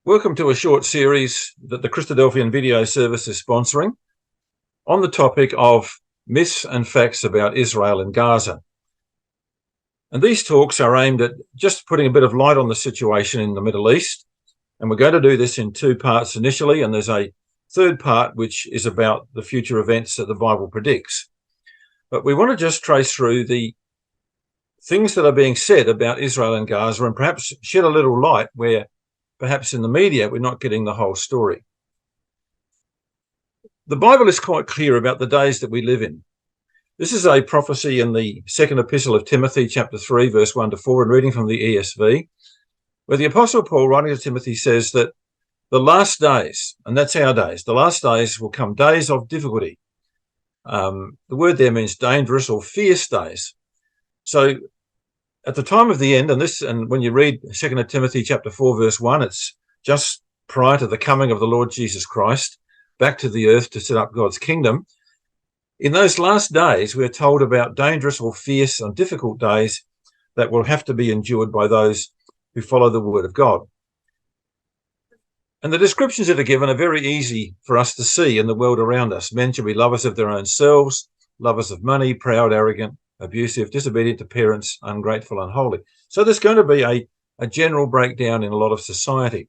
Welcome to a short series that the Christadelphian video service is sponsoring on the topic of myths and facts about Israel and Gaza. And these talks are aimed at just putting a bit of light on the situation in the Middle East. And we're going to do this in two parts initially, and there's a third part which is about the future events that the Bible predicts. But we want to just trace through the things that are being said about Israel and Gaza and perhaps shed a little light where perhaps in the media we're not getting the whole story. The Bible is quite clear about the days that we live in. This is a prophecy in the second epistle of Timothy, chapter 3, verse 1 to 4, and reading from the ESV, where the Apostle Paul, writing to Timothy, says that the last days, and that's our days, the last days will come days of difficulty. The word there means dangerous or fierce days. So at the time of the end, and when you read 2 Timothy chapter 4, verse 1, it's just prior to the coming of the Lord Jesus Christ back to the earth to set up God's kingdom. In those last days, we're told about dangerous or fierce and difficult days that will have to be endured by those who follow the word of God. And the descriptions that are given are very easy for us to see in the world around us. Men shall be lovers of their own selves, lovers of money, proud, arrogant, abusive, disobedient to parents, ungrateful, unholy. So there's going to be a general breakdown in a lot of society.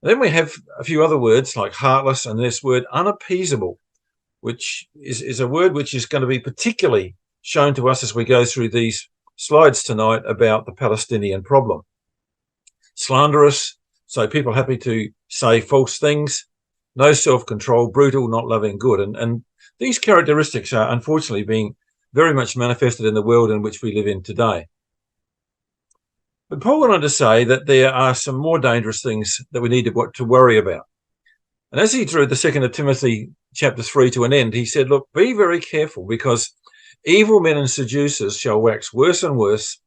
And then we have a few other words like heartless and this word unappeasable, which is a word which is going to be particularly shown to us as we go through these slides tonight about the Palestinian problem. Slanderous, so people happy to say false things, no self-control, brutal, not loving good. And these characteristics are unfortunately being very much manifested in the world in which we live in today. But Paul went on to say that there are some more dangerous things that we need to worry about. And as he drew the 2 Timothy chapter 3 to an end, he said, look, be very careful, because evil men and seducers shall wax worse and worse,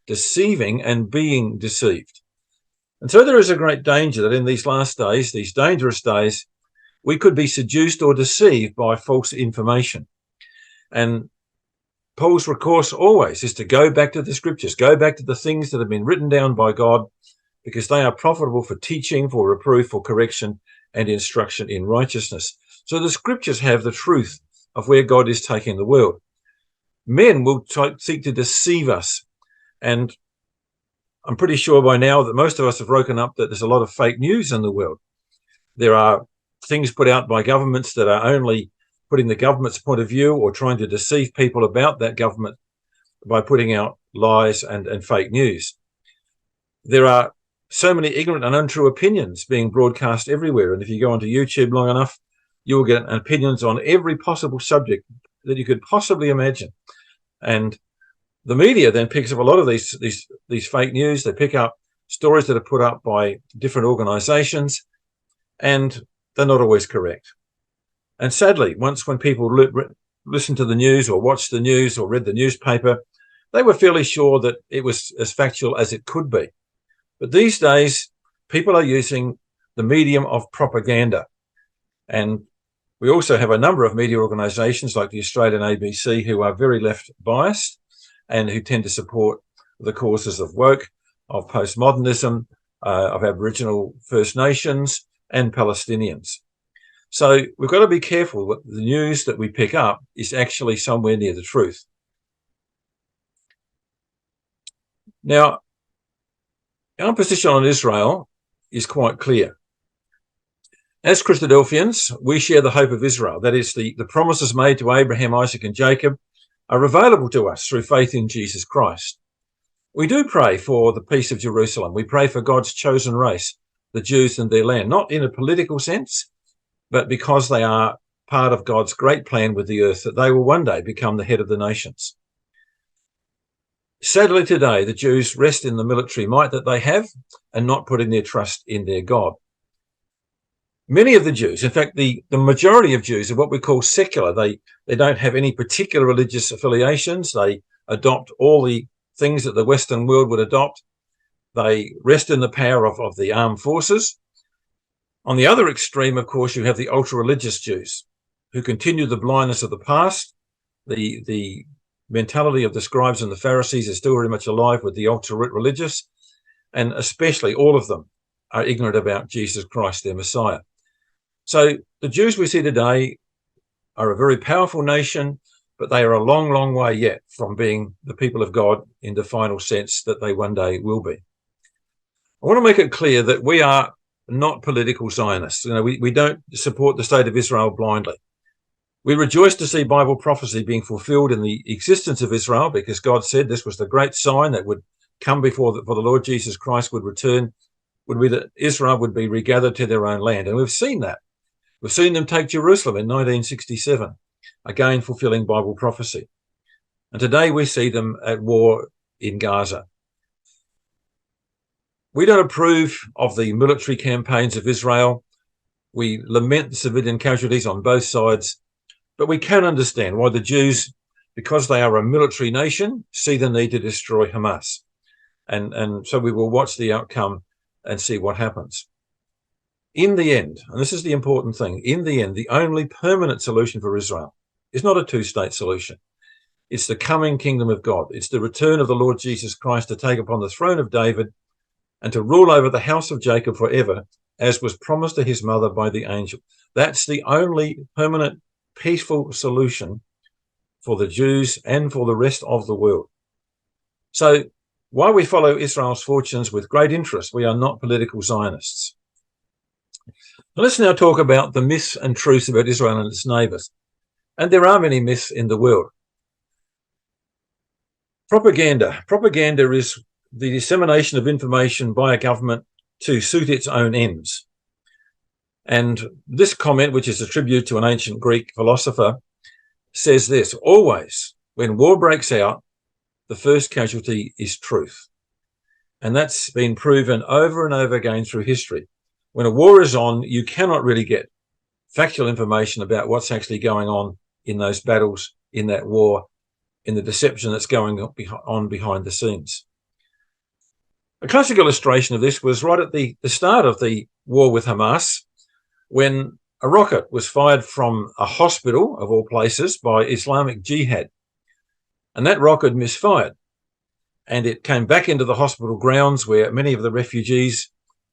deceiving and being deceived. And so there is a great danger that in these last days, these dangerous days, we could be seduced or deceived by false information. And Paul's recourse always is to go back to the scriptures, go back to the things that have been written down by God, because they are profitable for teaching, for reproof, for correction, and instruction in righteousness. So the scriptures have the truth of where God is taking the world. Men will seek to deceive us. And I'm pretty sure by now that most of us have woken up that there's a lot of fake news in the world. There are things put out by governments that are only putting the government's point of view or trying to deceive people about that government by putting out lies and fake news. There are so many ignorant and untrue opinions being broadcast everywhere. And if you go onto YouTube long enough, you will get opinions on every possible subject that you could possibly imagine. And the media then picks up a lot of these fake news. They pick up stories that are put up by different organizations, and they're not always correct. And sadly, when people listened to the news or watched the news or read the newspaper, they were fairly sure that it was as factual as it could be. But these days, people are using the medium of propaganda. And we also have a number of media organizations like the Australian ABC who are very left biased and who tend to support the causes of woke, of postmodernism, of Aboriginal First Nations and Palestinians. So we've got to be careful that the news that we pick up is actually somewhere near the truth. Now, our position on Israel is quite clear. As Christadelphians, we share the hope of Israel. That is, the promises made to Abraham, Isaac, and Jacob are available to us through faith in Jesus Christ. We do pray for the peace of Jerusalem. We pray for God's chosen race, the Jews and their land, not in a political sense, but because they are part of God's great plan with the earth, that they will one day become the head of the nations. Sadly, today, the Jews rest in the military might that they have and not putting their trust in their God. Many of the Jews, in fact, the majority of Jews are what we call secular. They don't have any particular religious affiliations. They adopt all the things that the Western world would adopt. They rest in the power of the armed forces. On the other extreme, of course, you have the ultra-religious Jews who continue the blindness of the past. The mentality of the scribes and the Pharisees is still very much alive with the ultra-religious, and especially all of them are ignorant about Jesus Christ, their Messiah. So the Jews we see today are a very powerful nation, but they are a long, long way yet from being the people of God in the final sense that they one day will be. I want to make it clear that we are not political Zionists. We don't support the state of Israel blindly. We rejoice to see Bible prophecy being fulfilled in the existence of Israel, because God said this was the great sign that would come before the Lord Jesus Christ would return, would be that Israel would be regathered to their own land. And we've seen that. We've seen them take Jerusalem in 1967, again fulfilling Bible prophecy. And today we see them at war in Gaza. We don't approve of the military campaigns of Israel. We lament the civilian casualties on both sides, but we can understand why the Jews, because they are a military nation, see the need to destroy Hamas. And so we will watch the outcome and see what happens. In the end, and this is the important thing, in the end, the only permanent solution for Israel is not a two-state solution. It's the coming kingdom of God. It's the return of the Lord Jesus Christ to take upon the throne of David and to rule over the house of Jacob forever, as was promised to his mother by the angel. That's the only permanent, peaceful solution for the Jews and for the rest of the world. So while we follow Israel's fortunes with great interest, we are not political Zionists. Now let's now talk about the myths and truths about Israel and its neighbours. And there are many myths in the world. Propaganda. Propaganda is the dissemination of information by a government to suit its own ends. And this comment, which is attributed to an ancient Greek philosopher, says this: always, when war breaks out, the first casualty is truth. And that's been proven over and over again through history. When a war is on, you cannot really get factual information about what's actually going on in those battles, in that war, in the deception that's going on behind the scenes. A classic illustration of this was right at the start of the war with Hamas, when a rocket was fired from a hospital, of all places, by Islamic Jihad. And that rocket misfired. And it came back into the hospital grounds where many of the refugees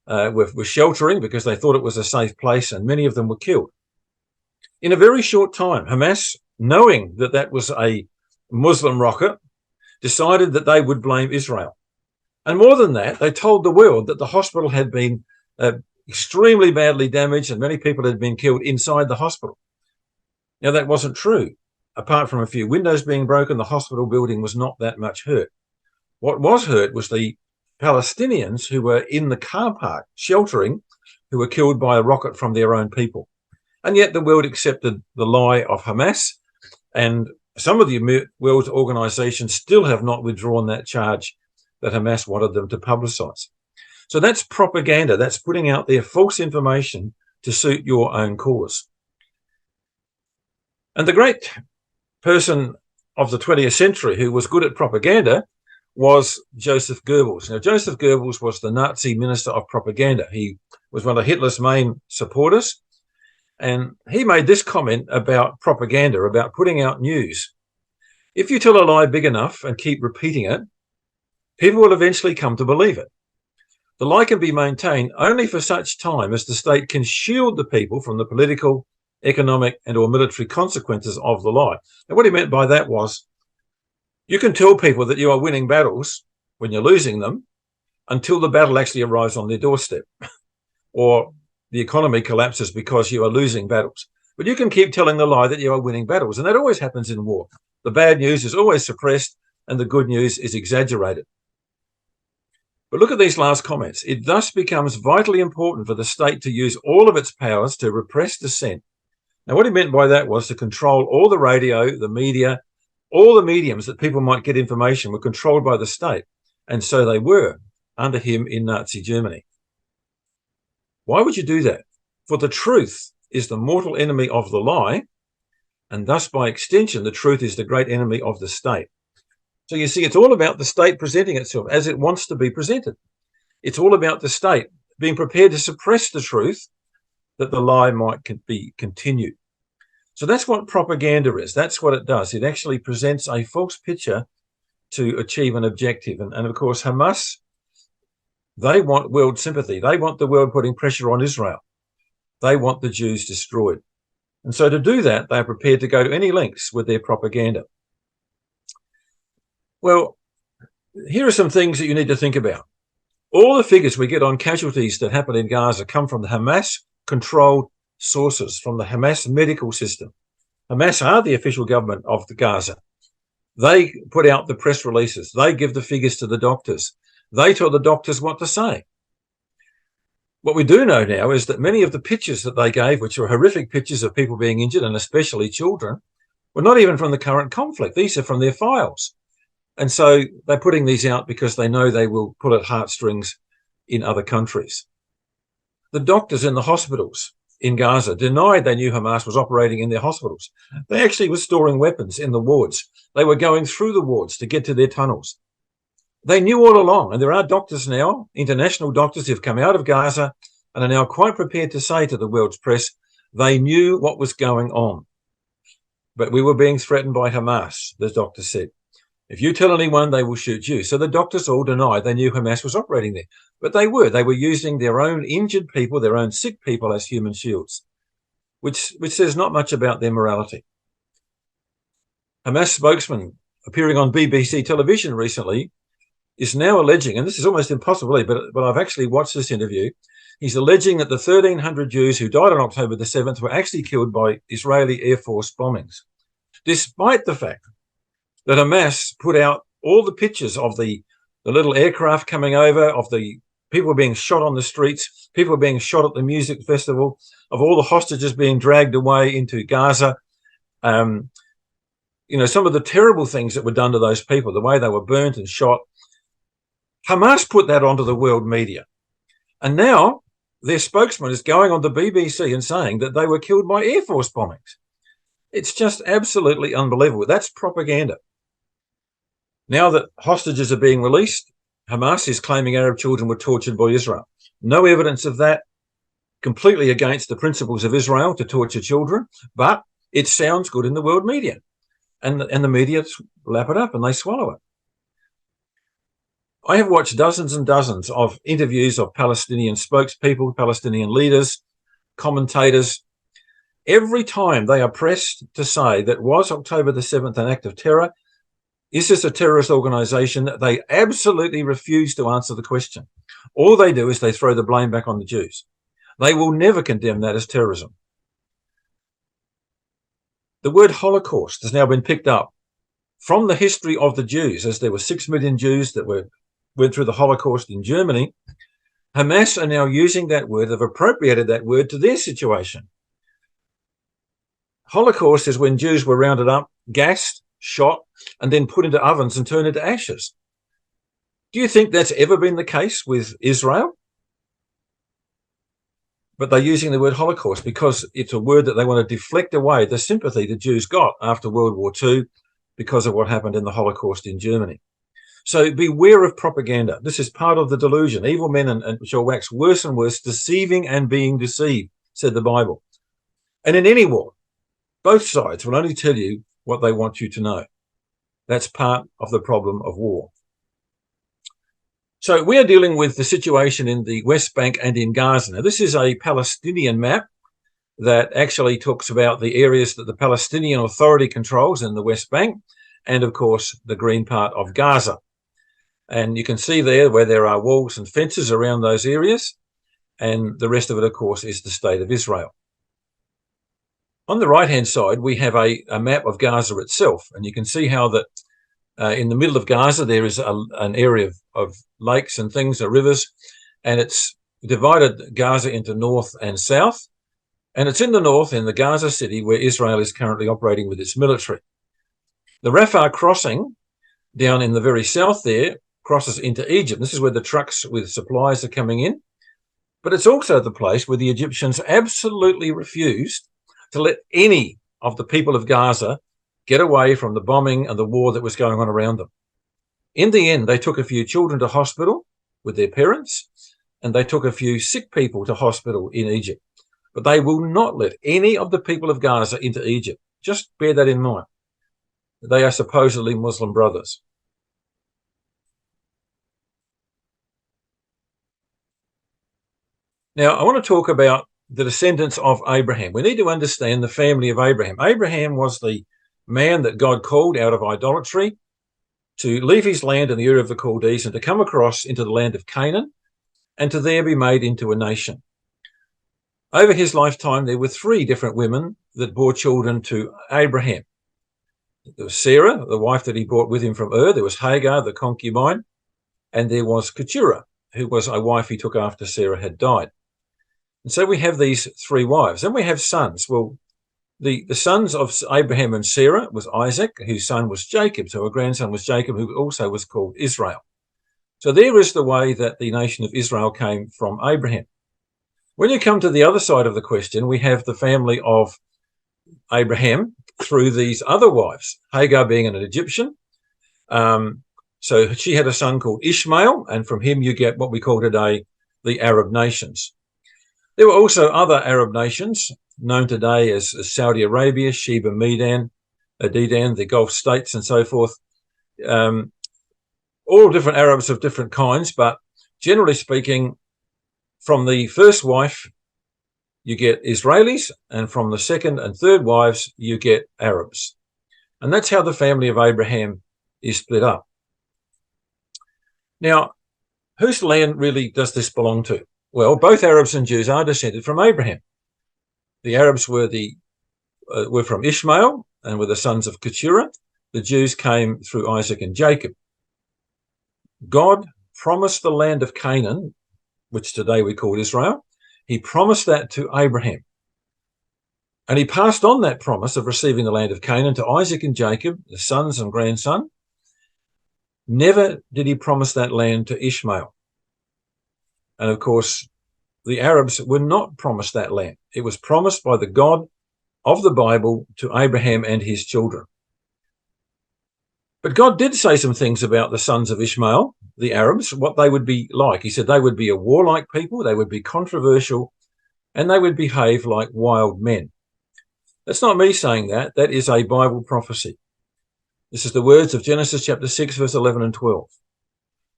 were sheltering because they thought it was a safe place, and many of them were killed. In a very short time, Hamas, knowing that that was a Muslim rocket, decided that they would blame Israel. And more than that, they told the world that the hospital had been extremely badly damaged and many people had been killed inside the hospital. Now, that wasn't true. Apart from a few windows being broken, the hospital building was not that much hurt. What was hurt was the Palestinians who were in the car park sheltering, who were killed by a rocket from their own people. And yet the world accepted the lie of Hamas, and some of the world organizations still have not withdrawn that charge that Hamas wanted them to publicize. So that's propaganda. That's putting out there false information to suit your own cause. And the great person of the 20th century who was good at propaganda was Joseph Goebbels. Now, Joseph Goebbels was the Nazi minister of propaganda. He was one of Hitler's main supporters. And he made this comment about propaganda, about putting out news. If you tell a lie big enough and keep repeating it, people will eventually come to believe it. The lie can be maintained only for such time as the state can shield the people from the political, economic, and or military consequences of the lie. And what he meant by that was, you can tell people that you are winning battles when you're losing them until the battle actually arrives on their doorstep or the economy collapses because you are losing battles. But you can keep telling the lie that you are winning battles. And that always happens in war. The bad news is always suppressed and the good news is exaggerated. But look at these last comments. It thus becomes vitally important for the state to use all of its powers to repress dissent. Now, what he meant by that was to control all the radio, the media, all the mediums that people might get information were controlled by the state. And so they were under him in Nazi Germany. Why would you do that? For the truth is the mortal enemy of the lie, and thus by extension, the truth is the great enemy of the state. So you see, it's all about the state presenting itself as it wants to be presented. It's all about the state being prepared to suppress the truth that the lie might be continued. So that's what propaganda is. That's what it does. It actually presents a false picture to achieve an objective. And of course, Hamas They want world sympathy. They want the world putting pressure on Israel. They want the Jews destroyed. And so to do that, they are prepared to go to any lengths with their propaganda. Well, here are some things that you need to think about. All the figures we get on casualties that happen in Gaza come from the Hamas-controlled sources, from the Hamas medical system. Hamas are the official government of the Gaza. They put out the press releases. They give the figures to the doctors. They tell the doctors what to say. What we do know now is that many of the pictures that they gave, which were horrific pictures of people being injured, and especially children, were not even from the current conflict. These are from their files. And so they're putting these out because they know they will pull at heartstrings in other countries. The doctors in the hospitals in Gaza denied they knew Hamas was operating in their hospitals. They actually were storing weapons in the wards. They were going through the wards to get to their tunnels. They knew all along, and there are doctors now, international doctors who've come out of Gaza and are now quite prepared to say to the world's press, they knew what was going on. But we were being threatened by Hamas, the doctor said. If you tell anyone, they will shoot you. So the doctors all denied they knew Hamas was operating there. But they were. They were using their own injured people, their own sick people as human shields, which says not much about their morality. Hamas spokesman appearing on BBC television recently is now alleging, and this is almost impossible, but I've actually watched this interview, he's alleging that the 1,300 Jews who died on October the 7th were actually killed by Israeli Air Force bombings, despite the fact that Hamas put out all the pictures of the little aircraft coming over, of the people being shot on the streets, people being shot at the music festival, of all the hostages being dragged away into Gaza. Some of the terrible things that were done to those people, the way they were burnt and shot. Hamas put that onto the world media. And now their spokesman is going on the BBC and saying that they were killed by Air Force bombings. It's just absolutely unbelievable. That's propaganda. Now that hostages are being released, Hamas is claiming Arab children were tortured by Israel. No evidence of that, completely against the principles of Israel to torture children, but it sounds good in the world media. And the media lap it up and they swallow it. I have watched dozens and dozens of interviews of Palestinian spokespeople, Palestinian leaders, commentators. Every time they are pressed to say that was October the 7th an act of terror, is this a terrorist organization, they absolutely refuse to answer the question. All they do is they throw the blame back on the Jews. They will never condemn that as terrorism. The word Holocaust has now been picked up from the history of the Jews, as there were 6 million Jews that went through the Holocaust in Germany. Hamas are now using that word, they've appropriated that word to their situation. Holocaust is when Jews were rounded up, gassed, shot, and then put into ovens and turned into ashes. Do you think that's ever been the case with Israel? But they're using the word Holocaust because it's a word that they want to deflect away the sympathy the Jews got after World War II because of what happened in the Holocaust in Germany. So beware of propaganda. This is part of the delusion. Evil men and shall wax worse and worse, deceiving and being deceived, said the Bible. And in any war, both sides will only tell you what they want you to know. That's part of the problem of war. So we are dealing with the situation in the West Bank and in Gaza. Now, this is a Palestinian map that actually talks about the areas that the Palestinian Authority controls in the West Bank and, of course, the green part of Gaza. And you can see there where there are walls and fences around those areas. And the rest of it, of course, is the state of Israel. On the right-hand side, we have a map of Gaza itself. And you can see how that in the middle of Gaza, there is an area of lakes and things, rivers. And it's divided Gaza into north and south. And it's in the north, in the Gaza city, where Israel is currently operating with its military. The Rafah crossing down in the very south there crosses into Egypt. This is where the trucks with supplies are coming in. But it's also the place where the Egyptians absolutely refused to let any of the people of Gaza get away from the bombing and the war that was going on around them. In the end, they took a few children to hospital with their parents, and they took a few sick people to hospital in Egypt. But they will not let any of the people of Gaza into Egypt. Just bear that in mind. They are supposedly Muslim brothers. Now, I want to talk about the descendants of Abraham. We need to understand the family of Abraham. Abraham was the man that God called out of idolatry to leave his land in the Ur of the Chaldees and to come across into the land of Canaan and to there be made into a nation. Over his lifetime, there were 3 different women that bore children to Abraham. There was Sarah, the wife that he brought with him from Ur. There was Hagar, the concubine. And there was Keturah, who was a wife he took after Sarah had died. And so we have these 3 wives. Then we have sons. Well, the sons of Abraham and Sarah was Isaac, whose son was Jacob. So her grandson was Jacob, who also was called Israel. So there is the way that the nation of Israel came from Abraham. When you come to the other side of the question, we have the family of Abraham through these other wives, Hagar being an Egyptian. So she had a son called Ishmael, and from him you get what we call today the Arab nations. There were also other Arab nations known today as Saudi Arabia, Sheba, Dedan, the Gulf states and so forth. All different Arabs of different kinds, but generally speaking, from the first wife, you get Israelis, and from the second and third wives, you get Arabs. And that's how the family of Abraham is split up. Now, whose land really does this belong to? Well, both Arabs and Jews are descended from Abraham. The Arabs were from Ishmael and were the sons of Keturah. The Jews came through Isaac and Jacob. God promised the land of Canaan, which today we call Israel. He promised that to Abraham. And he passed on that promise of receiving the land of Canaan to Isaac and Jacob, the sons and grandson. Never did he promise that land to Ishmael. And of course, the Arabs were not promised that land. It was promised by the God of the Bible to Abraham and his children. But God did say some things about the sons of Ishmael, the Arabs, what they would be like. He said they would be a warlike people, they would be controversial, and they would behave like wild men. That's not me saying that. That is a Bible prophecy. This is the words of Genesis chapter 6, verse 11 and 12.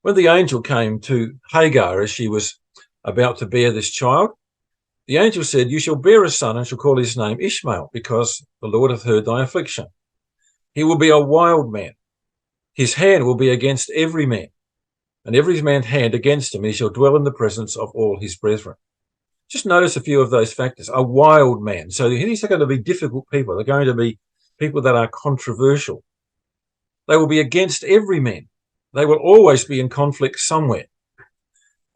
When the angel came to Hagar as she was about to bear this child, the angel said, "You shall bear a son and shall call his name Ishmael, because the Lord hath heard thy affliction. He will be a wild man. His hand will be against every man, and every man's hand against him. He shall dwell in the presence of all his brethren." Just notice a few of those factors. A wild man. So these are going to be difficult people. They're going to be people that are controversial. They will be against every man. They will always be in conflict somewhere.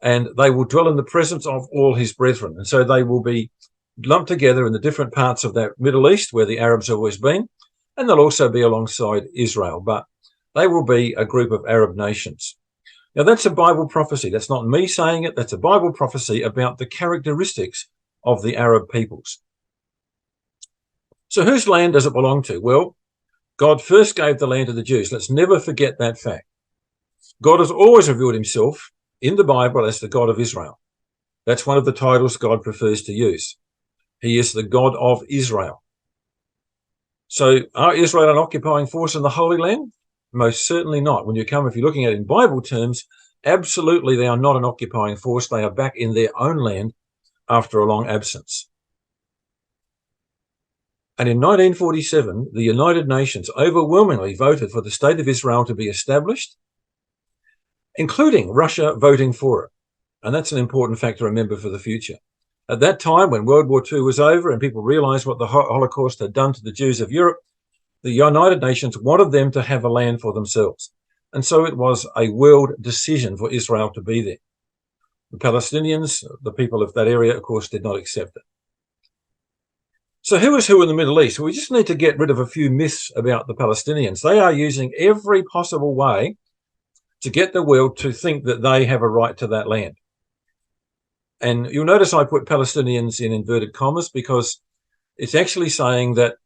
And they will dwell in the presence of all his brethren. And so they will be lumped together in the different parts of that Middle East where the Arabs have always been. And they'll also be alongside Israel. But they will be a group of Arab nations. Now, that's a Bible prophecy. That's not me saying it. That's a Bible prophecy about the characteristics of the Arab peoples. So whose land does it belong to? Well, God first gave the land to the Jews. Let's never forget that fact. God has always revealed himself in the Bible as the God of Israel. That's one of the titles God prefers to use. He is the God of Israel. So are Israel an occupying force in the Holy Land? Most certainly not. If you're looking at it in Bible terms, absolutely they are not an occupying force. They are back in their own land after a long absence. And in 1947, the United Nations overwhelmingly voted for the State of Israel to be established, including Russia voting for it. And that's an important fact to remember for the future. At that time, when World War II was over and people realized what the Holocaust had done to the Jews of Europe, the United Nations wanted them to have a land for themselves. And so it was a world decision for Israel to be there. The Palestinians, the people of that area, of course, did not accept it. So who is who in the Middle East? Well, we just need to get rid of a few myths about the Palestinians. They are using every possible way to get the world to think that they have a right to that land. And you'll notice I put Palestinians in inverted commas because it's actually saying that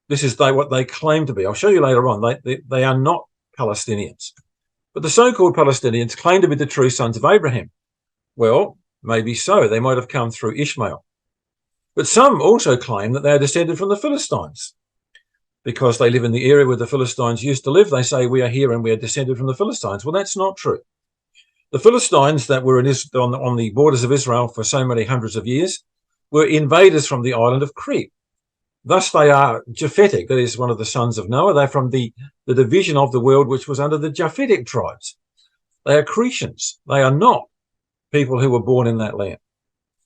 this is what they claim to be. I'll show you later on. They are not Palestinians. But the so-called Palestinians claim to be the true sons of Abraham. Well, maybe so. They might have come through Ishmael. But some also claim that they are descended from the Philistines. Because they live in the area where the Philistines used to live, they say we are here and we are descended from the Philistines. Well, that's not true. The Philistines that were on the borders of Israel for so many hundreds of years were invaders from the island of Crete. Thus they are Japhetic, that is one of the sons of Noah. They're from the division of the world which was under the Japhetic tribes. They are Cretians. They are not people who were born in that land.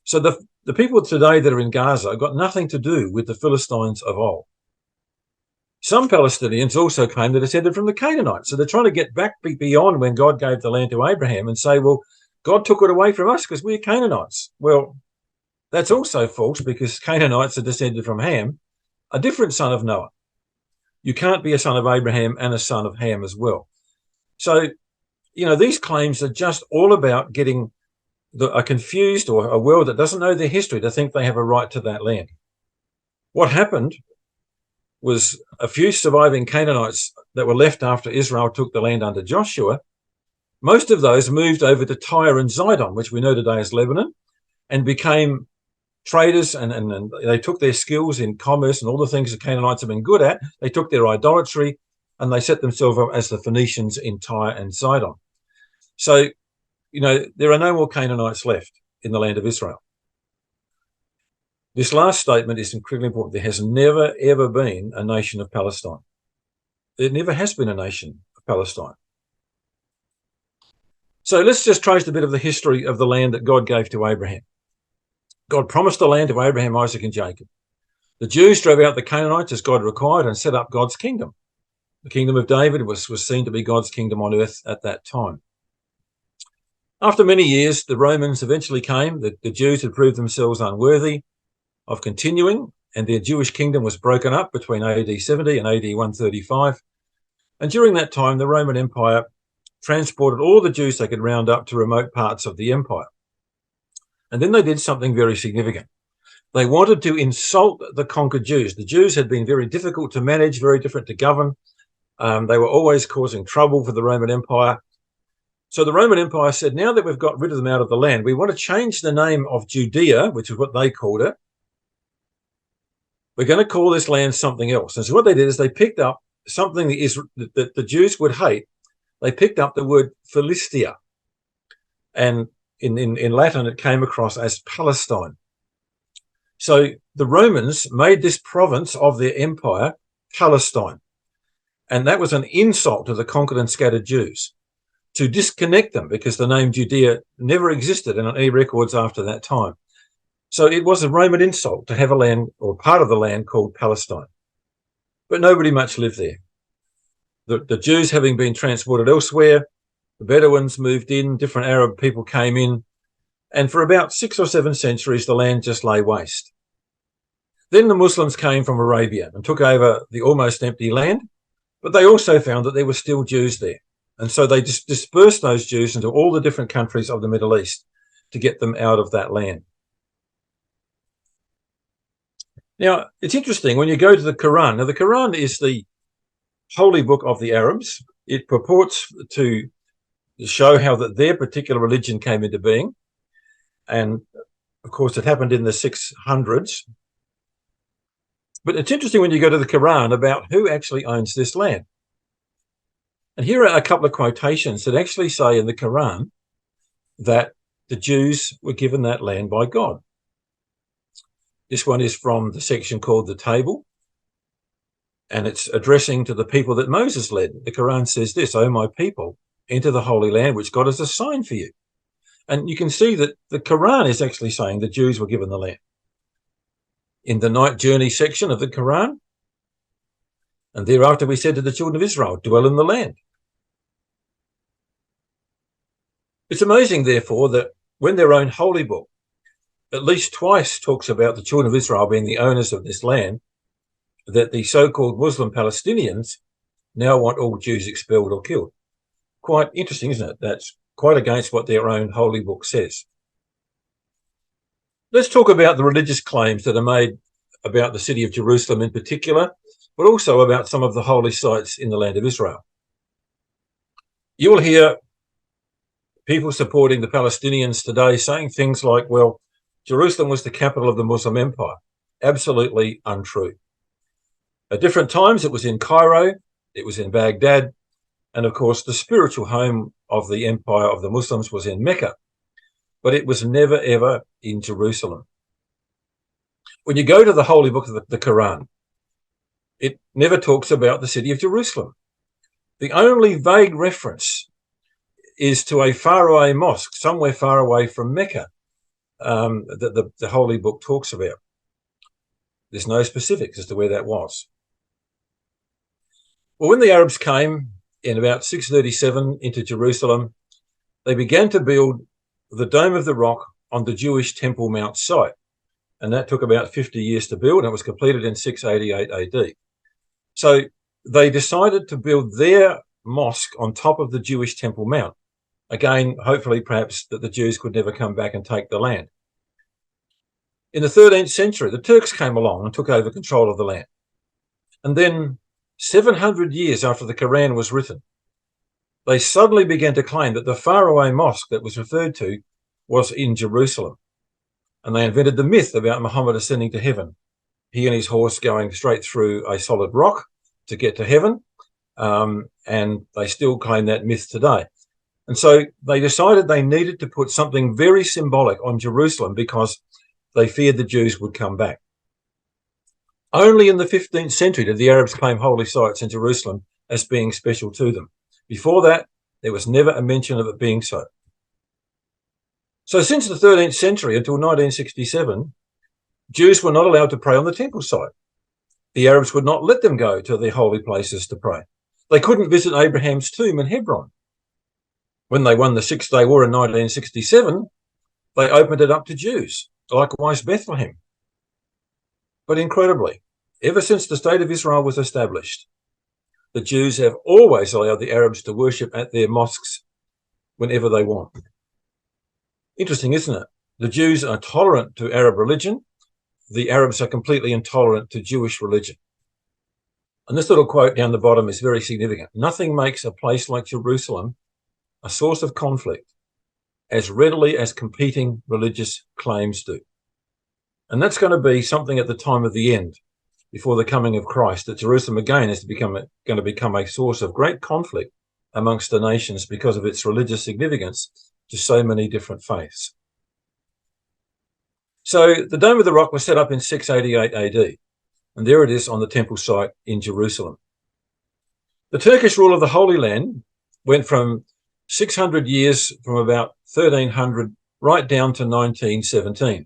So the people today that are in Gaza have got nothing to do with the Philistines of old. Some Palestinians also claim they're descended from the Canaanites. So they're trying to get back beyond when God gave the land to Abraham and say, well, God took it away from us because we're Canaanites. Well, that's also false, because Canaanites are descended from Ham, a different son of Noah. You can't be a son of Abraham and a son of Ham as well. So, these claims are just all about getting a confused or a world that doesn't know their history to think they have a right to that land. What happened was a few surviving Canaanites that were left after Israel took the land under Joshua. Most of those moved over to Tyre and Zidon, which we know today as Lebanon, and became traders, and they took their skills in commerce and all the things the Canaanites have been good at. They took their idolatry and they set themselves up as the Phoenicians in Tyre and Zidon. So, there are no more Canaanites left in the land of Israel. This last statement is incredibly important. There has never, ever been a nation of Palestine. There never has been a nation of Palestine. So let's just trace a bit of the history of the land that God gave to Abraham. God promised the land to Abraham, Isaac, and Jacob. The Jews drove out the Canaanites as God required and set up God's kingdom. The kingdom of David was seen to be God's kingdom on earth at that time. After many years, the Romans eventually came. The Jews had proved themselves unworthy of continuing, and their Jewish kingdom was broken up between AD 70 and AD 135. And during that time, the Roman Empire transported all the Jews they could round up to remote parts of the empire. And then they did something very significant. They wanted to insult the conquered Jews. The Jews had been very difficult to manage, very different to govern. They were always causing trouble for the Roman Empire. So the Roman Empire said, now that we've got rid of them out of the land, we want to change the name of Judea, which is what they called it. We're going to call this land something else. And so what they did is they picked up something that the Jews would hate. They picked up the word Philistia. And in Latin, it came across as Palestine. So the Romans made this province of their empire Palestine. And that was an insult to the conquered and scattered Jews, to disconnect them, because the name Judea never existed in any records after that time. So it was a Roman insult to have a land, or part of the land, called Palestine. But nobody much lived there. The Jews having been transported elsewhere, the Bedouins moved in, different Arab people came in, and for about 6 or 7 centuries, the land just lay waste. Then the Muslims came from Arabia and took over the almost empty land, but they also found that there were still Jews there. And so they just dispersed those Jews into all the different countries of the Middle East to get them out of that land. Now, it's interesting when you go to the Quran. Now, the Quran is the holy book of the Arabs. It purports to show how that their particular religion came into being. And, of course, it happened in the 600s. But it's interesting when you go to the Quran about who actually owns this land. And here are a couple of quotations that actually say in the Quran that the Jews were given that land by God. This one is from the section called the Table, and it's addressing to the people that Moses led. The Quran says this: "O my people, enter the Holy Land, which God has assigned for you." And you can see that the Quran is actually saying the Jews were given the land. In the Night Journey section of the Quran, and thereafter we said to the children of Israel, dwell in the land. It's amazing, therefore, that when their own holy book at least twice talks about the children of Israel being the owners of this land, that the so-called Muslim Palestinians now want all Jews expelled or killed. Quite interesting, isn't it? That's quite against what their own holy book says. Let's talk about the religious claims that are made about the city of Jerusalem in particular, but also about some of the holy sites in the land of Israel. You'll hear people supporting the Palestinians today saying things like, well, Jerusalem was the capital of the Muslim Empire. Absolutely untrue. At different times, it was in Cairo, it was in Baghdad, and of course, the spiritual home of the empire of the Muslims was in Mecca, but it was never, ever in Jerusalem. When you go to the holy book of the Quran, it never talks about the city of Jerusalem. The only vague reference is to a faraway mosque somewhere far away from Mecca that the holy book talks about. There's no specifics as to where that was. Well, when the Arabs came in about 637 into Jerusalem, they began to build the Dome of the Rock on the Jewish Temple Mount site. And that took about 50 years to build, and it was completed in 688 AD. So they decided to build their mosque on top of the Jewish Temple Mount. Again, hopefully, perhaps, that the Jews could never come back and take the land. In the 13th century, the Turks came along and took over control of the land. And then 700 years after the Quran was written, they suddenly began to claim that the faraway mosque that was referred to was in Jerusalem. And they invented the myth about Muhammad ascending to heaven, he and his horse going straight through a solid rock to get to heaven. And they still claim that myth today. And so they decided they needed to put something very symbolic on Jerusalem because they feared the Jews would come back. Only in the 15th century did the Arabs claim holy sites in Jerusalem as being special to them. Before that, there was never a mention of it being so. So since the 13th century until 1967, Jews were not allowed to pray on the temple site. The Arabs would not let them go to their holy places to pray. They couldn't visit Abraham's tomb in Hebron. When they won the Six-Day War in 1967, they opened it up to Jews, likewise Bethlehem. But incredibly, ever since the State of Israel was established, the Jews have always allowed the Arabs to worship at their mosques whenever they want. Interesting, isn't it? The Jews are tolerant to Arab religion. The Arabs are completely intolerant to Jewish religion. And this little quote down the bottom is very significant. Nothing makes a place like Jerusalem a source of conflict as readily as competing religious claims do. And that's going to be something at the time of the end, before the coming of Christ, that Jerusalem again is going to become a source of great conflict amongst the nations because of its religious significance to so many different faiths. So the Dome of the Rock was set up in 688 AD, and there it is on the temple site in Jerusalem. The Turkish rule of the Holy Land went from 600 years, from about 1300 right down to 1917.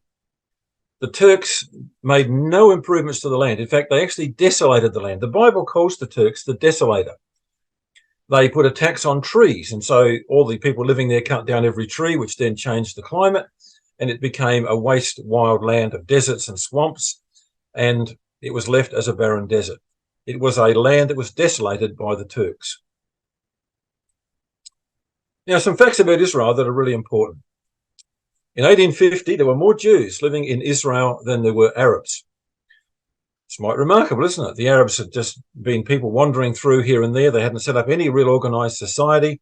The Turks made no improvements to the land. In fact, they actually desolated the land. The Bible calls the Turks the desolator. They put a tax on trees, and so all the people living there cut down every tree, which then changed the climate, and it became a waste wild land of deserts and swamps, and it was left as a barren desert. It was a land that was desolated by the Turks. Now, some facts about Israel that are really important. In 1850, there were more Jews living in Israel than there were Arabs. It's quite remarkable, isn't it? The Arabs had just been people wandering through here and there. They hadn't set up any real organized society.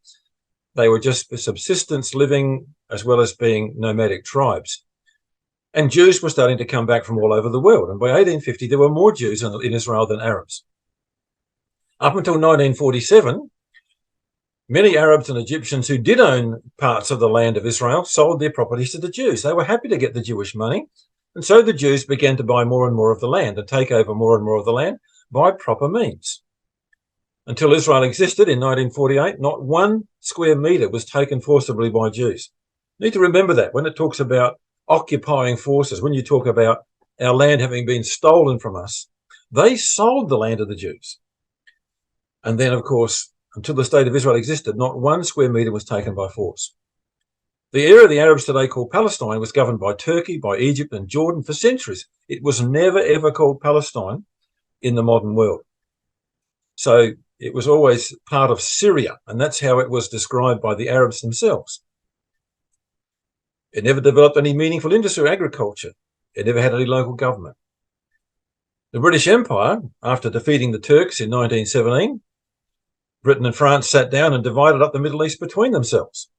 They were just subsistence living as well as being nomadic tribes. And Jews were starting to come back from all over the world. And by 1850, there were more Jews in Israel than Arabs. Up until 1947, many Arabs and Egyptians who did own parts of the land of Israel sold their properties to the Jews. They were happy to get the Jewish money. And so the Jews began to buy more and more of the land and take over more and more of the land by proper means. Until Israel existed in 1948, not 1 square metre was taken forcibly by Jews. You need to remember that when it talks about occupying forces, when you talk about our land having been stolen from us, they sold the land of the Jews. And then, of course, until the State of Israel existed, not 1 square metre was taken by force. The area the Arabs today call Palestine was governed by Turkey, by Egypt and Jordan for centuries. It was never, ever called Palestine in the modern world. So it was always part of Syria, and that's how it was described by the Arabs themselves. It never developed any meaningful industry or agriculture. It never had any local government. The British Empire, after defeating the Turks in 1917, Britain and France sat down and divided up the Middle East between themselves.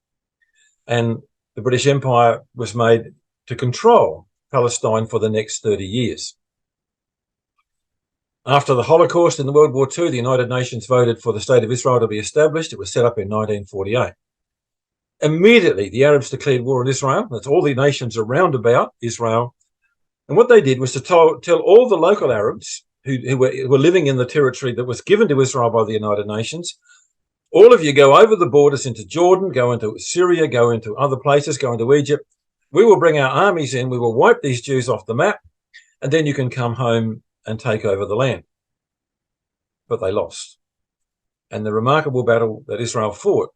And the British Empire was made to control Palestine for the next 30 years. After the Holocaust in the World War II, the United Nations voted for the State of Israel to be established. It was set up in 1948. Immediately, the Arabs declared war on Israel. That's all the nations around about Israel. And what they did was to tell all the local Arabs who were living in the territory that was given to Israel by the United Nations, all of you go over the borders into Jordan, go into Syria, go into other places, go into Egypt. We will bring our armies in. We will wipe these Jews off the map, and then you can come home and take over the land. But they lost. And the remarkable battle that Israel fought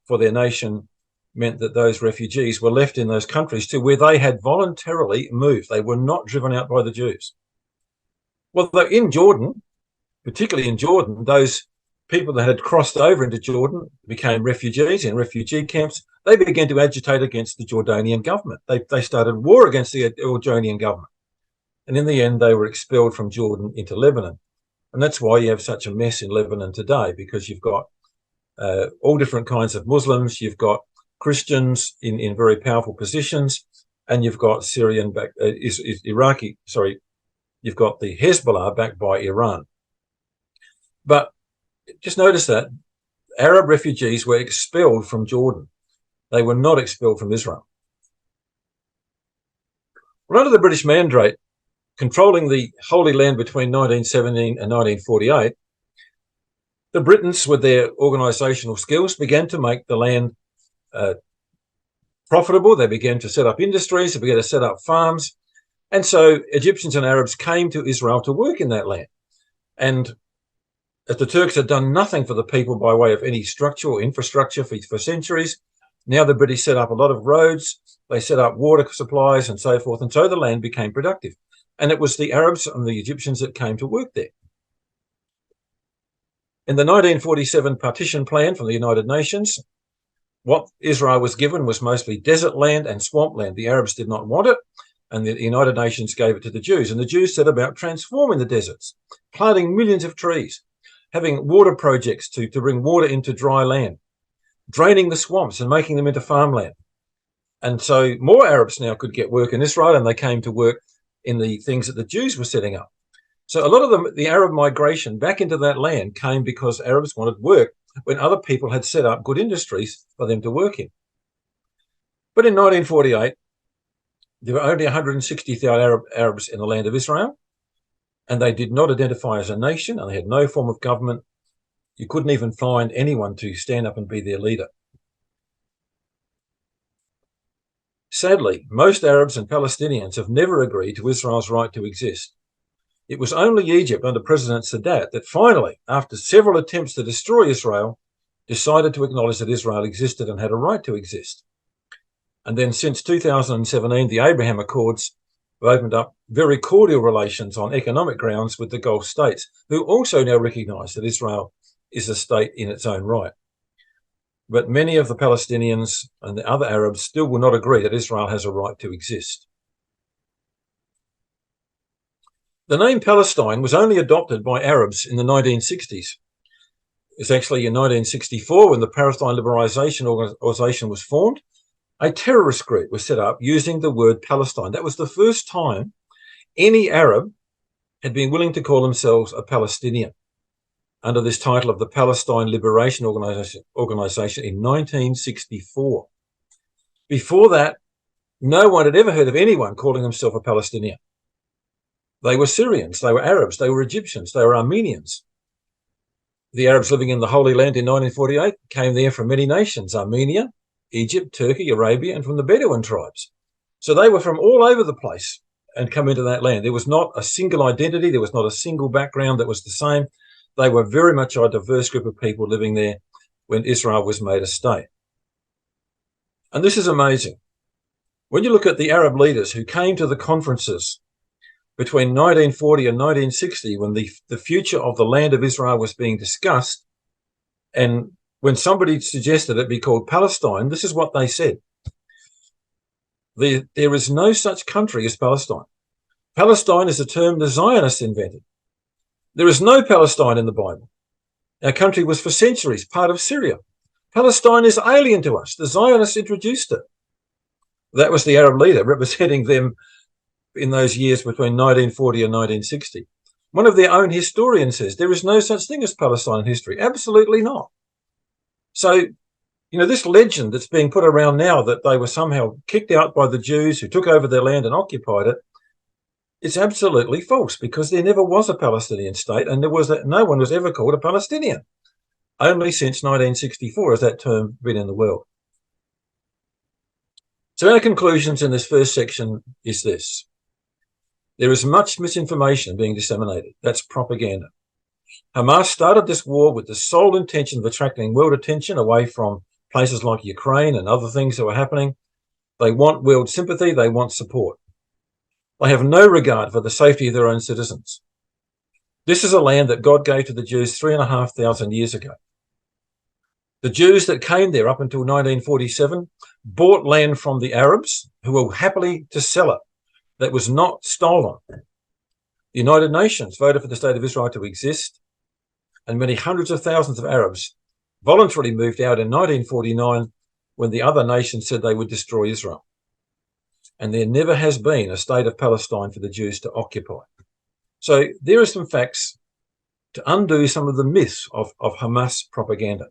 for their nation meant that those refugees were left in those countries to where they had voluntarily moved. They were not driven out by the Jews. Well, in Jordan, particularly in Jordan, those people that had crossed over into Jordan became refugees in refugee camps. They began to agitate against the Jordanian government. They started war against the Jordanian government. And in the end, they were expelled from Jordan into Lebanon. And that's why you have such a mess in Lebanon today, because you've got all different kinds of Muslims. You've got Christians in very powerful positions, and you've got you've got the Hezbollah backed by Iran. But just notice that Arab refugees were expelled from Jordan. They were not expelled from Israel. Well, under the British Mandate, controlling the Holy Land between 1917 and 1948, the Britons, with their organisational skills, began to make the land profitable. They began to set up industries, they began to set up farms. And so Egyptians and Arabs came to Israel to work in that land. And as the Turks had done nothing for the people by way of any structure or infrastructure for centuries, now the British set up a lot of roads, they set up water supplies and so forth, and so the land became productive. And it was the Arabs and the Egyptians that came to work there. In the 1947 partition plan from the United Nations, what Israel was given was mostly desert land and swamp land. The Arabs did not want it, and the United Nations gave it to the Jews. And the Jews set about transforming the deserts, planting millions of trees, having water projects to bring water into dry land, draining the swamps and making them into farmland. And so more Arabs now could get work in Israel, and they came to work in the things that the Jews were setting up. So a lot of the Arab migration back into that land came because Arabs wanted work when other people had set up good industries for them to work in. But in 1948, there were only 160,000 Arabs in the land of Israel, and they did not identify as a nation, and they had no form of government. You couldn't even find anyone to stand up and be their leader. Sadly, most Arabs and Palestinians have never agreed to Israel's right to exist. It was only Egypt under President Sadat that finally, after several attempts to destroy Israel, decided to acknowledge that Israel existed and had a right to exist. And then since 2017, the Abraham Accords have opened up very cordial relations on economic grounds with the Gulf states, who also now recognise that Israel is a state in its own right. But many of the Palestinians and the other Arabs still will not agree that Israel has a right to exist. The name Palestine was only adopted by Arabs in the 1960s. It's actually in 1964 when the Palestine Liberation Organization was formed. A terrorist group was set up using the word Palestine. That was the first time any Arab had been willing to call themselves a Palestinian under this title of the Palestine Liberation Organization in 1964. Before that, no one had ever heard of anyone calling himself a Palestinian. They were Syrians, they were Arabs, they were Egyptians, they were Armenians. The Arabs living in the Holy Land in 1948 came there from many nations: Armenia, Egypt, Turkey, Arabia, and from the Bedouin tribes. So they were from all over the place and come into that land. There was not a single identity, there was not a single background that was the same. They were very much a diverse group of people living there when Israel was made a state. And this is amazing. When you look at the Arab leaders who came to the conferences between 1940 and 1960, when the future of the land of Israel was being discussed, and when somebody suggested it be called Palestine, this is what they said. There is no such country as Palestine. Palestine is a term the Zionists invented. There is no Palestine in the Bible. Our country was for centuries part of Syria. Palestine is alien to us. The Zionists introduced it. That was the Arab leader representing them in those years between 1940 and 1960. One of their own historians says there is no such thing as Palestine in history. Absolutely not. So You know, this legend that's being put around now that they were somehow kicked out by the Jews who took over their land and occupied it, it's absolutely false, because there never was a Palestinian state, and no one was ever called a Palestinian. Only since 1964 has that term been in the world. So our conclusions in this first section is this. There is much misinformation being disseminated. That's propaganda. Hamas started this war with the sole intention of attracting world attention away from places like Ukraine and other things that were happening. They want world sympathy. They want support. They have no regard for the safety of their own citizens. This is a land that God gave to the Jews 3,500 years ago. The Jews that came there up until 1947 bought land from the Arabs, who were happily to sell it. That was not stolen. The United Nations voted for the state of Israel to exist, and many hundreds of thousands of Arabs voluntarily moved out in 1949 when the other nations said they would destroy Israel. And there never has been a state of Palestine for the Jews to occupy. So there are some facts to undo some of the myths of Hamas propaganda.